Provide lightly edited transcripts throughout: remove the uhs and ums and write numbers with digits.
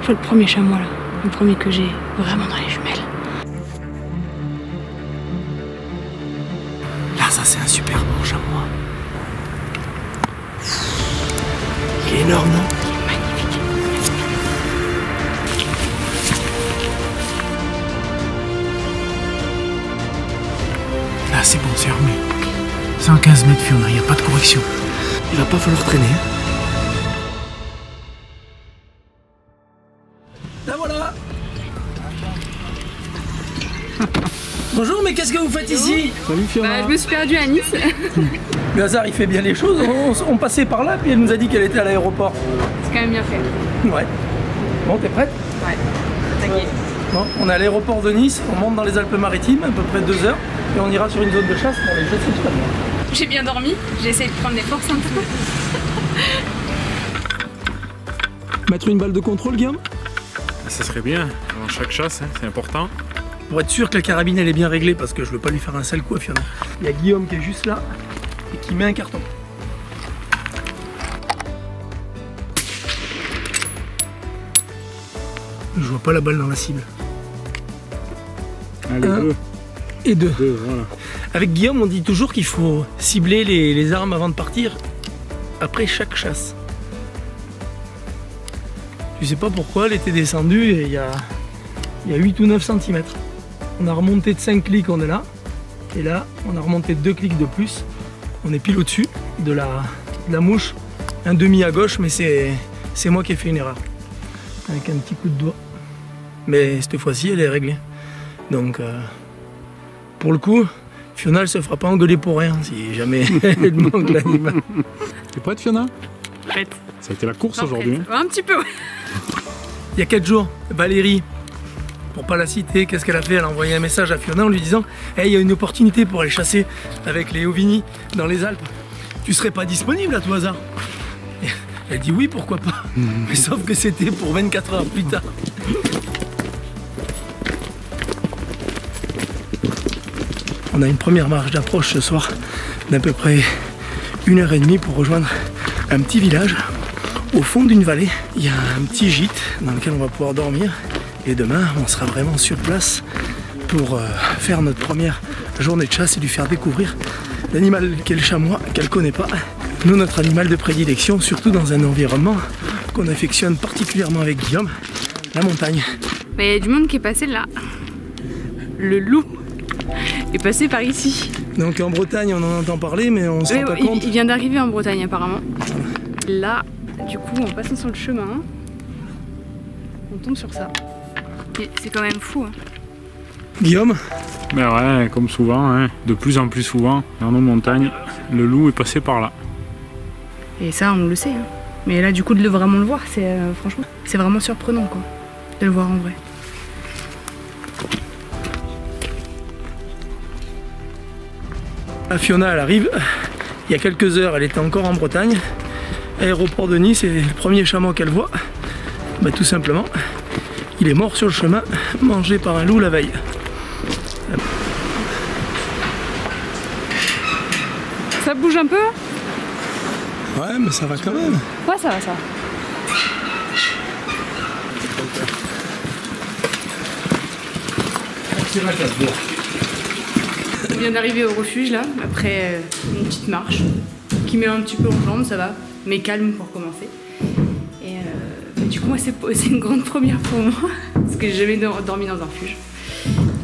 vois le premier chamois là, le premier que j'ai vraiment dans les jumelles. Là, ça c'est un super bon chamois. Il est énorme, non? Il est magnifique. Là, c'est bon, c'est armé. 115 mètres, Fiona, il n'y a pas de correction. Il va pas falloir traîner. Là voilà. Bonjour, mais qu'est-ce que vous faites ici? Salut Fiona. Je me suis perdue à Nice. Le hasard, il fait bien les choses. On passait par là, puis elle nous a dit qu'elle était à l'aéroport. C'est quand même bien fait. Ouais. Bon, t'es prête? Ouais. T'inquiète. Bon, on est à l'aéroport de Nice, on monte dans les Alpes-Maritimes, à peu près 2 heures, et on ira sur une zone de chasse pour les chasser jusqu'à demain. J'ai bien dormi, j'ai essayé de prendre des forces un peu. Mettre une balle de contrôle, Guillaume? Ça serait bien, avant chaque chasse, hein, c'est important. Pour être sûr que la carabine elle est bien réglée, parce que je veux pas lui faire un sale coup à Fiona. Il y a Guillaume qui est juste là, et qui met un carton. Je vois pas la balle dans la cible. Allez, 1 2. et 2. Voilà. Avec Guillaume, on dit toujours qu'il faut cibler les armes avant de partir, après chaque chasse. Je sais pas pourquoi, elle était descendue et il y a 8 ou 9 cm. On a remonté de 5 clics, on est là. Et là, on a remonté de 2 clics de plus. On est pile au-dessus de la mouche. Un demi à gauche, mais c'est moi qui ai fait une erreur. Avec un petit coup de doigt. Mais cette fois-ci, elle est réglée. Donc, pour le coup, Fiona, elle se fera pas engueuler pour rien si jamais elle manque l'animal. T'es prête, Fiona? Prête. Ça a été la course Pas aujourd'hui. prête. Ouais, un petit peu, ouais. Il y a 4 jours, Valérie, pour pas la citer, qu'est-ce qu'elle a fait? Elle a envoyé un message à Fiona en lui disant hey, il y a une opportunité pour aller chasser avec les Auvigny dans les Alpes. Tu serais pas disponible à tout hasard? Et elle dit oui, pourquoi pas. Mais sauf que c'était pour 24 heures plus tard. On a une première marche d'approche ce soir d'à peu près 1h30 pour rejoindre un petit village au fond d'une vallée. Il y a un petit gîte dans lequel on va pouvoir dormir et demain on sera vraiment sur place pour faire notre première journée de chasse et lui faire découvrir l'animal qu'est le chamois, qu'elle connaît pas. Nous, notre animal de prédilection, surtout dans un environnement qu'on affectionne particulièrement avec Guillaume, la montagne. Mais il y a du monde qui est passé là. Le loup est passé par ici. Donc en Bretagne on en entend parler mais on se rend pas compte. Il vient d'arriver en Bretagne apparemment. Là, du coup, en passant sur le chemin, on tombe sur ça. C'est quand même fou. Hein. Guillaume? Ben ouais, comme souvent, hein, de plus en plus souvent, dans nos montagnes, le loup est passé par là. Et ça, on le sait. Hein. Mais là, du coup, de vraiment le voir, c'est franchement, c'est vraiment surprenant, quoi, de le voir en vrai. Fiona, elle arrive. Il y a quelques heures, elle était encore en Bretagne. Aéroport de Nice, et le premier chameau qu'elle voit, bah, tout simplement, il est mort sur le chemin, mangé par un loup la veille. Ça bouge un peu? Ouais, mais ça va quand même. Ouais, ça va, ça va. On vient d'arriver au refuge là, après une petite marche qui met un petit peu en jambes, ça va, mais calme pour commencer. Et du coup, moi, c'est une grande première pour moi, parce que j'ai jamais dormi dans un refuge.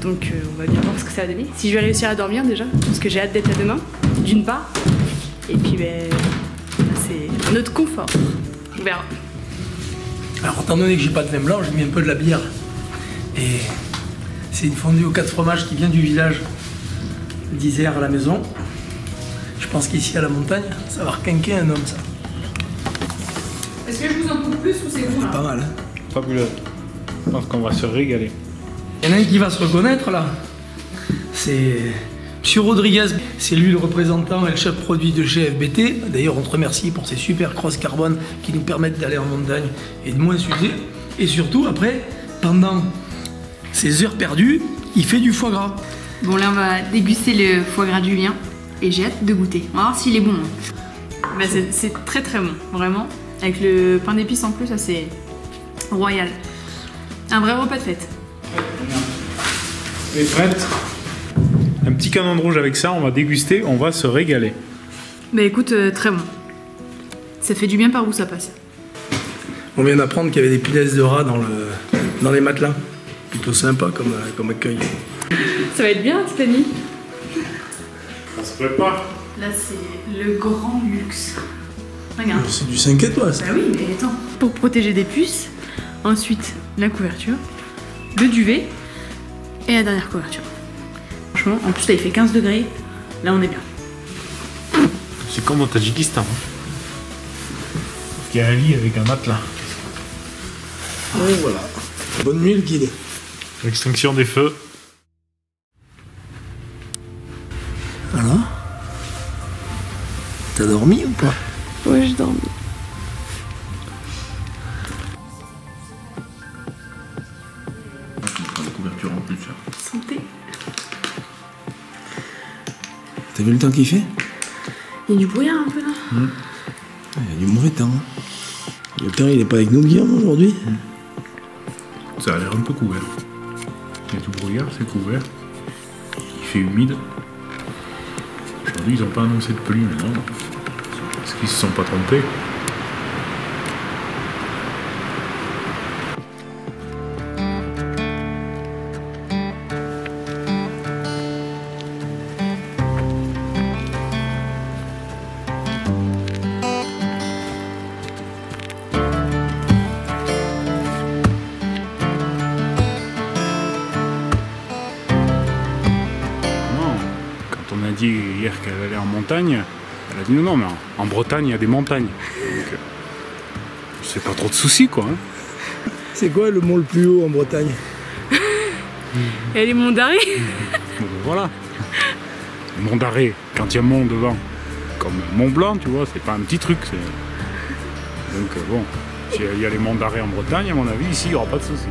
Donc, on va bien voir ce que ça va donner. Si je vais réussir à dormir déjà, parce que j'ai hâte d'être à demain, d'une part. Et puis, ben, c'est notre confort. On verra. Alors, étant donné que j'ai pas de vin blanc, j'ai mis un peu de la bière. Et c'est une fondue aux 4 fromages qui vient du village d'Isère à la maison. Je pense qu'ici à la montagne, ça va requinquer un homme, ça. Est-ce que je vous en coupe plus ou c'est bon là? Pas mal, hein. Fabuleux. Je pense qu'on va se régaler. Il y en a un qui va se reconnaître là. C'est Monsieur Rodriguez. C'est lui le représentant et le chef produit de chez FBT. D'ailleurs, on te remercie pour ces super crosses carbone qui nous permettent d'aller en montagne et de moins s'user. Et surtout, après, pendant ces heures perdues, il fait du foie gras. Bon, là, on va déguster le foie gras du lien et j'ai hâte de goûter. On va voir s'il est bon. Bah, c'est très très bon, vraiment. Avec le pain d'épices en plus, ça c'est royal. Un vrai repas de fête. Et prête. Un petit canon de rouge avec ça, on va déguster, on va se régaler. Bah écoute, très bon. Ça fait du bien par où ça passe. On vient d'apprendre qu'il y avait des punaises de rat dans les matelas. Plutôt sympa comme accueil. Ça va être bien, Tiffany. Ça se prépare. Là, c'est le grand luxe. Regarde. C'est du 5 étoiles, ça. Bah oui, mais attends. Pour protéger des puces, ensuite la couverture, le duvet et la dernière couverture. Franchement, en plus là il fait 15 degrés, là on est bien. C'est comme au Tadjikistan. Il y a un lit avec un matelas. Et voilà. Bonne nuit le guide. L'extinction des feux. Alors? T'as dormi ou pas? Ouais, j'ai dormi. La couverture en plus. Santé. T'as vu le temps qu'il fait? Il y a du brouillard un peu là. Il y a du mauvais temps. Le temps il est pas avec nous Guillaume aujourd'hui. Ça a l'air un peu couvert. Il y a du brouillard, c'est couvert. Il fait humide. Aujourd'hui, ils n'ont pas annoncé de pluie, mais non. Est-ce qu'ils se sont pas trompés? On a dit hier qu'elle allait en montagne, elle a dit non, mais en Bretagne il y a des montagnes. Donc c'est pas trop de soucis quoi. Hein. C'est quoi le mont le plus haut en Bretagne? Et les monts d'Arrée. Bon, voilà. Mont d'Arrée, quand il y a Mont devant, comme Mont Blanc, tu vois, c'est pas un petit truc. Donc bon, s'il y a les monts d'Arrée en Bretagne, à mon avis, ici il n'y aura pas de soucis.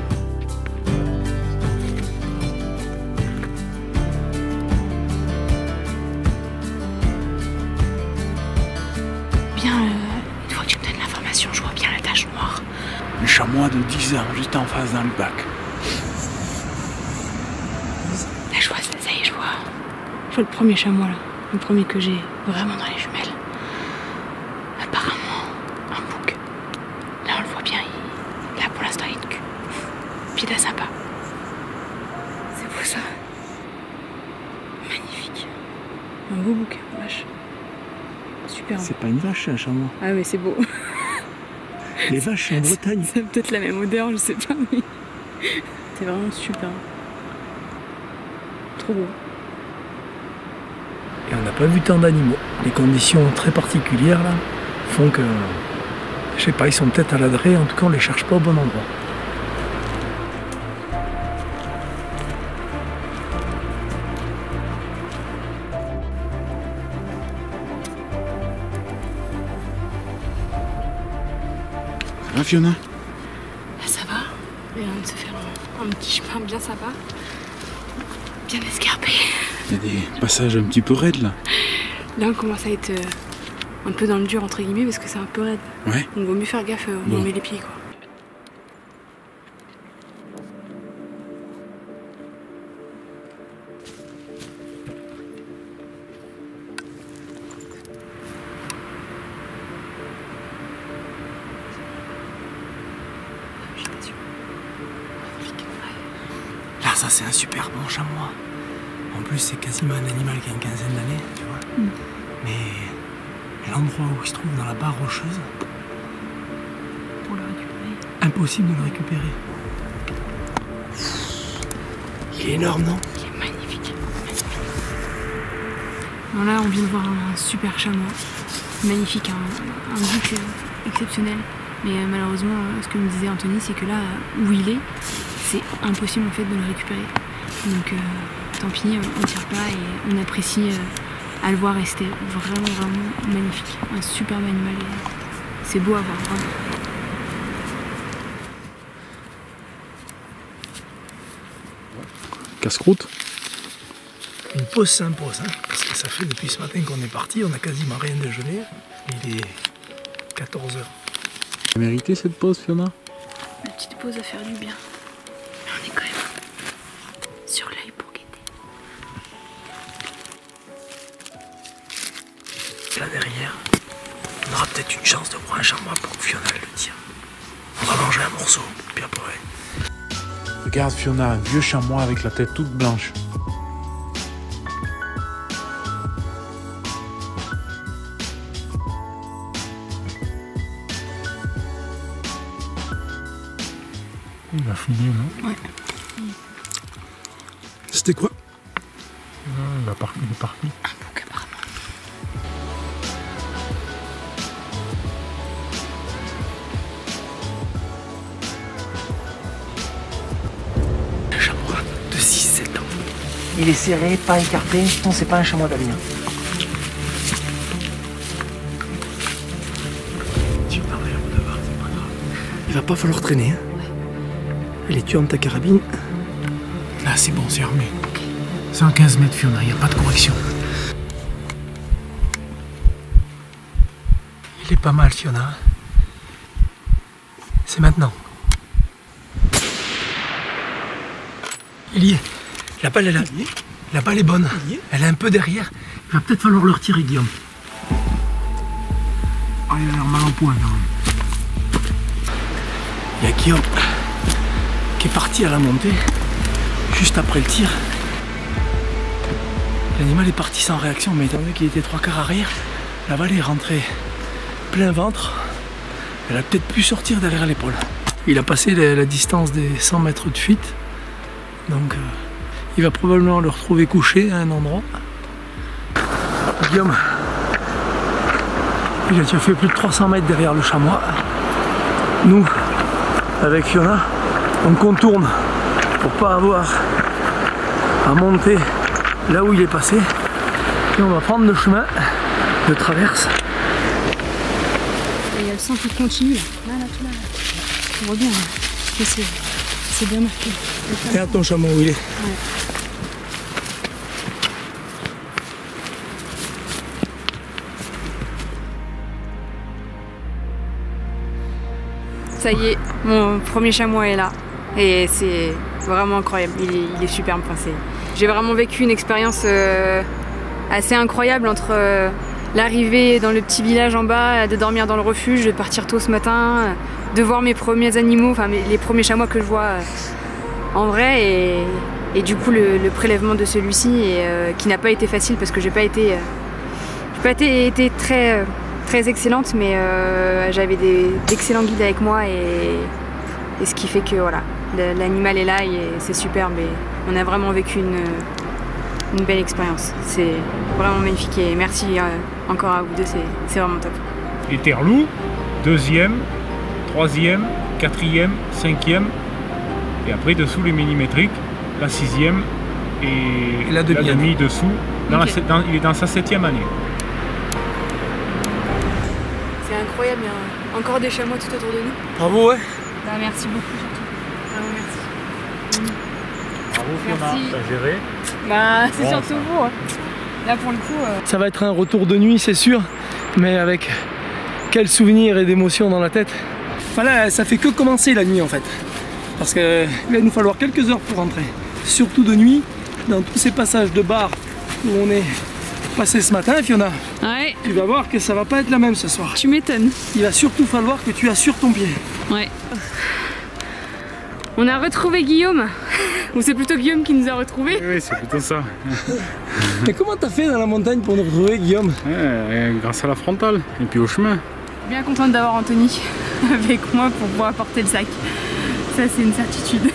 Une fois que tu me donnes l'information, je vois bien la tache noire. Un chamois de 10 ans, juste en face dans le bac. Là, je vois, ça y est, je vois le premier chamois là. Le premier que j'ai vraiment dans les jumelles. Apparemment, un bouc. Là, on le voit bien, là pour l'instant, il est de cul. Puis il est sympa. C'est beau ça. Magnifique. Un beau bouc, vache. Super. C'est pas une vache, un chamois. Ah oui, c'est beau. Les vaches en Bretagne. C'est peut-être la même odeur, je sais pas, mais c'est vraiment super. Trop beau. Et on n'a pas vu tant d'animaux. Les conditions très particulières là font que, je sais pas, ils sont peut-être à l'adresse, en tout cas on les cherche pas au bon endroit. Ça va Fiona? Là, ça va. On vient de se faire un petit chemin bien sympa. Bien escarpé. Il y a des passages un petit peu raides là. Là, on commence à être un peu dans le dur, entre guillemets, parce que c'est un peu raide. Ouais. Donc, vaut mieux faire gaffe où on met les pieds, quoi. Là, ça c'est un super bon chamois. En plus, c'est quasiment un animal qui a une quinzaine d'années, tu vois. Mais l'endroit où il se trouve dans la barre rocheuse, Pour le récupérer. impossible de le récupérer. Il est énorme, non? Il est magnifique. Alors là, on vient de voir un super chamois. Magnifique, un bouc exceptionnel. Mais malheureusement, ce que me disait Anthony, c'est que là, où il est, c'est impossible en fait de le récupérer. Donc tant pis, on tire pas et on apprécie à le voir rester. Vraiment, vraiment magnifique. Un superbe animal. C'est beau à voir, vraiment. Casse-croûte. Une pause s'impose, hein, parce que ça fait depuis ce matin qu'on est parti, on n'a quasiment rien déjeuné. Il est 14h. T'as mérité cette pause Fiona? Une petite pause à faire du bien. là derrière. On aura peut-être une chance de prendre un chamois pour que Fiona le tire. On va manger un morceau, puis après. Regarde Fiona, un vieux chamois avec la tête toute blanche. Il a fini, non? Ouais. C'était quoi? Il est parti. Un bouc apparemment. Un chamois de 6-7 ans. Il est serré, pas écarté. Non, c'est pas un chamois d'Amiens. Tu parles de devant, c'est pas grave. Il va pas falloir traîner. Hein. Allez, tu armes ta carabine. Là c'est bon, c'est armé. 115 mètres Fiona, il n'y a pas de correction. Il est pas mal, Fiona. C'est maintenant. Il y est. La balle est là. La balle est bonne. Elle est un peu derrière. Il va peut-être falloir le retirer, Guillaume. Ah, il a l'air mal en point quand même. Il y a Guillaume qui est parti à la montée, juste après le tir. L'animal est parti sans réaction, mais étant donné qu'il était 3/4 arrière, la balle est rentrée plein ventre. Elle a peut-être pu sortir derrière l'épaule. Il a passé la distance des 100 mètres de fuite, donc il va probablement le retrouver couché à un endroit. Guillaume, tu as fait plus de 300 mètres derrière le chamois. Nous, avec Fiona, on contourne pour pas avoir à monter là où il est passé. Et on va prendre le chemin de traverse. Il y a le sang qui continue là. Là, tout là. On voit bien. C'est bien marqué. Regarde ton chameau où il est. Ouais. Ça y est, mon premier chamois est là. Et c'est vraiment incroyable. Il est superbe. Enfin, j'ai vraiment vécu une expérience assez incroyable entre l'arrivée dans le petit village en bas, de dormir dans le refuge, de partir tôt ce matin, de voir mes premiers animaux, enfin les premiers chamois que je vois en vrai, et du coup le prélèvement de celui-ci qui n'a pas été facile parce que j'ai pas été très excellente, mais j'avais d'excellents guides avec moi et ce qui fait que voilà, l'animal est là et c'est superbe et on a vraiment vécu une belle expérience. C'est vraiment magnifique et merci encore à vous deux, c'est vraiment top. Et Terlou, 2e, 3e, 4e, 5e, et après dessous les millimétriques, la 6e et la demi dessous. Okay. Il est dans sa 7e année. C'est incroyable, il y a encore des chamois tout autour de nous. Bravo, ouais. Bah, merci beaucoup surtout. Vraiment merci. Bravo Fiona, Merci. t'as géré. Bah c'est Bon, surtout ça. vous. Hein. Là pour le coup. Ça va être un retour de nuit, c'est sûr, mais avec quel souvenir et d'émotion dans la tête. Voilà, ça fait que commencer la nuit en fait. Parce qu'il va nous falloir quelques heures pour rentrer. Surtout de nuit, dans tous ces passages de bar où on est passé ce matin, Fiona. Ouais. Tu vas voir que ça va pas être la même ce soir. Tu m'étonnes. Il va surtout falloir que tu assures ton pied. Ouais. On a retrouvé Guillaume. Ou c'est plutôt Guillaume qui nous a retrouvés. Oui, c'est plutôt ça. Mais comment t'as fait dans la montagne pour nous retrouver, Guillaume? Ouais, grâce à la frontale et puis au chemin. Bien contente d'avoir Anthony avec moi pour pouvoir porter le sac. Ça c'est une certitude.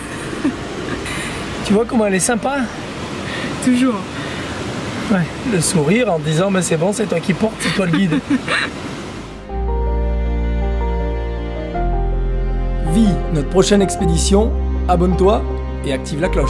Tu vois comment elle est sympa? Toujours. Ouais, le sourire en disant mais c'est bon, c'est toi qui portes, c'est toi le guide. Vie notre prochaine expédition, abonne-toi et active la cloche.